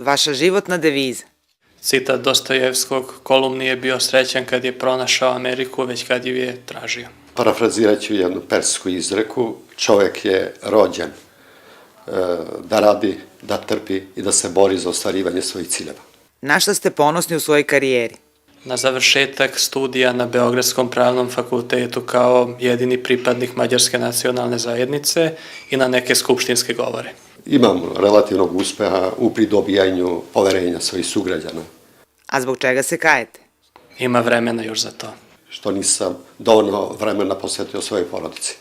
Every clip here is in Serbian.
vaša životna deviza? Citat Dostojevskog: kolum nije bio srećan kad je pronašao Ameriku, već kad ju je tražio. Parafrazirat ću jednu persku izreku: čovjek je rođen da radi, da trpi i da se bori za ostvarivanje svojih ciljeva. Na šta ste ponosni u svojoj karijeri? Na završetak studija na Beogradskom pravnom fakultetu kao jedini pripadnik mađarske nacionalne zajednice i na neke skupštinske govore. Imam relativnog uspeha u pridobijanju poverenja svojih sugrađana. A zbog čega se kajete? Ima vremena još za to. Što nisam dovoljno vremena posvetio svojoj porodici.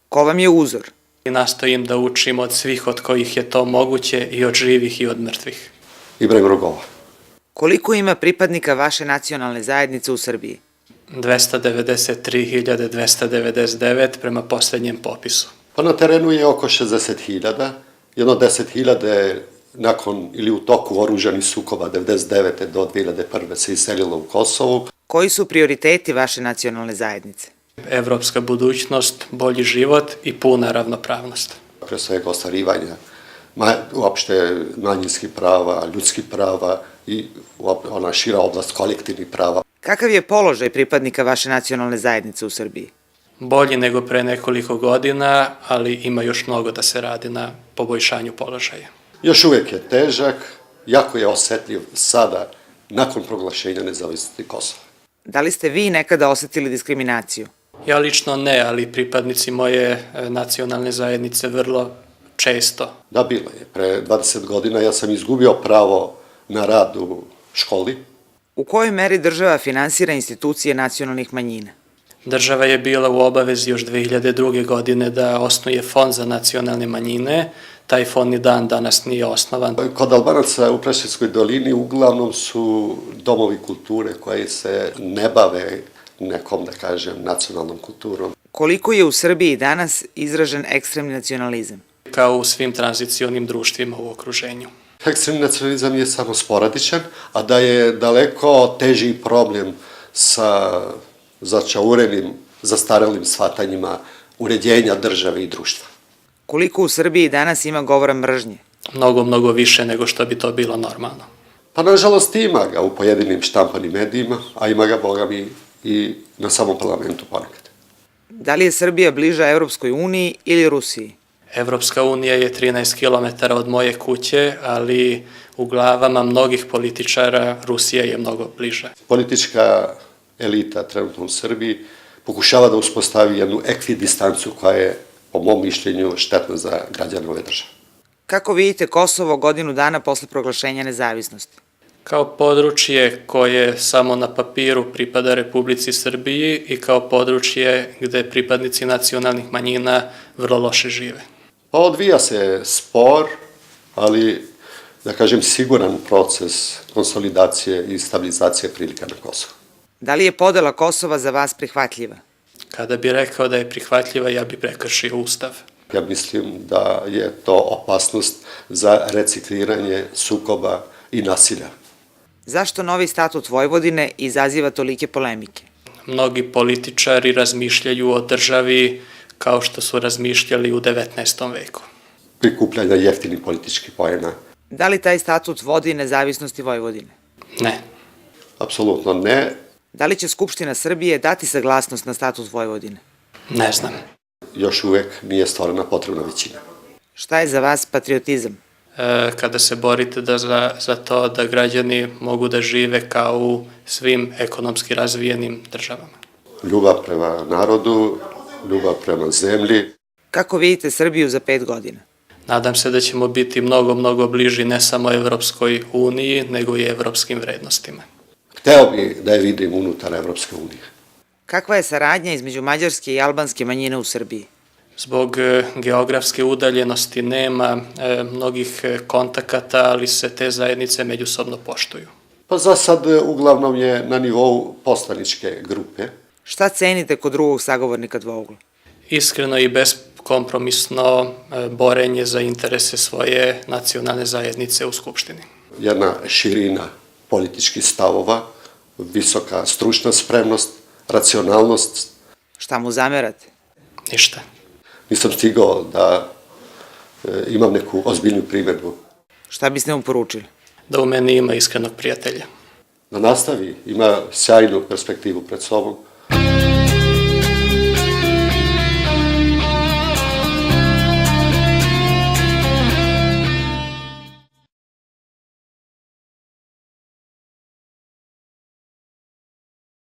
Ko vam je uzor? I nastojim da učim od svih od kojih je to moguće, i od živih i od mrtvih. Ibrahim Rogova. Koliko ima pripadnika vaše nacionalne zajednice u Srbiji? 293.299 prema posljednjem popisu. Pa na terenu je oko 60.000, jedno 10.000 je nakon ili u toku oružanih sukoba 1999. do 2001. se iselilo u Kosovu. Koji su prioriteti vaše nacionalne zajednice? Evropska budućnost, bolji život i puna ravnopravnost. Pre svega ostvarivanja uopšte manjinskih prava, ljudskih prava i ona šira oblast kolektivnih prava. Kakav je položaj pripadnika vaše nacionalne zajednice u Srbiji? Bolji nego pre nekoliko godina, ali ima još mnogo da se radi na poboljšanju položaja. Još uvijek je težak, jako je osetljiv sada, nakon proglašenja nezavisnosti Kosova. Da li ste vi nekada osetili diskriminaciju? Ja lično ne, ali pripadnici moje nacionalne zajednice vrlo često. Da, bilo je. Pre 20 godina ja sam izgubio pravo na rad u školi. U kojoj meri država finansira institucije nacionalnih manjina? Država je bila u obavezi još 2002. godine da osnuje fond za nacionalne manjine. Taj fond ni dan danas nije osnovan. Kod Albanaca u Preševskoj dolini uglavnom su domovi kulture koji se ne bave nekom, da kažem, nacionalnom kulturom. Koliko je u Srbiji danas izražen ekstremni nacionalizam? Kao u svim tranzicionim društvima u okruženju. Ekstremni nacionalizam je samo sporadičan, a da je daleko teži problem sa začaurenim, zastarelim shvatanjima uređenja države i društva. Koliko u Srbiji danas ima govora mržnje? Mnogo, mnogo više nego što bi to bilo normalno. Pa nažalost ima ga u pojedinim štampanim medijima, a ima ga, boga mi, i na samom parlamentu ponekad. Da li je Srbija bliža Evropskoj uniji ili Rusiji? Evropska unija je 13 km od moje kuće, ali u glavama mnogih političara Rusija je mnogo bliža. Politička elita trenutno u Srbiji pokušava da uspostavi jednu ekvidistancu koja je, po mom mišljenju, štetna za građane ove države. Kako vidite Kosovo godinu dana posle proglašenja nezavisnosti? Kao područje koje samo na papiru pripada Republici Srbiji i kao područje gde pripadnici nacionalnih manjina vrlo loše žive. Pa odvija se spor, ali, da kažem, siguran proces konsolidacije i stabilizacije prilika na Kosovu. Da li je podela Kosova za vas prihvatljiva? Kada bi rekao da je prihvatljiva, ja bi prekršio Ustav. Ja mislim da je to opasnost za recikliranje sukoba i nasilja. Zašto novi statut Vojvodine izaziva tolike polemike? Mnogi političari razmišljaju o državi kao što su razmišljali u 19. veku. Prikupljanja jeftinih političkih poena. Da li taj statut vodi nezavisnosti Vojvodine? Ne. Apsolutno ne. Da li će Skupština Srbije dati saglasnost na statut Vojvodine? Ne znam. Još uvek nije stvorena potrebna većina. Šta je za vas patriotizam? Kada se borite za to da građani mogu da žive kao u svim ekonomski razvijenim državama. Ljubav prema narodu, ljubav prema zemlji. Kako vidite Srbiju za 5 godina? Nadam se da ćemo biti mnogo, mnogo bliži ne samo Evropskoj uniji, nego i evropskim vrednostima. Hteo bi da je vidim unutar Evropske unije. Kakva je saradnja između mađarske i albanske manjine u Srbiji? Zbog geografske udaljenosti nema mnogih kontakata, ali se te zajednice međusobno poštuju. Pa za sad uglavnom je na nivou poslaničke grupe. Šta cenite kod drugog sagovornika dvougla? Iskreno i beskompromisno borenje za interese svoje nacionalne zajednice u Skupštini. Jedna širina političkih stavova, visoka stručna spremnost, racionalnost. Šta mu zamerate? Ništa. Nisam stigao da imam neku ozbiljnu primjedbu. Šta biste mu poručili? da u meni ima iskrenog prijatelja. Da nastavi, ima sjajnu perspektivu pred sobom.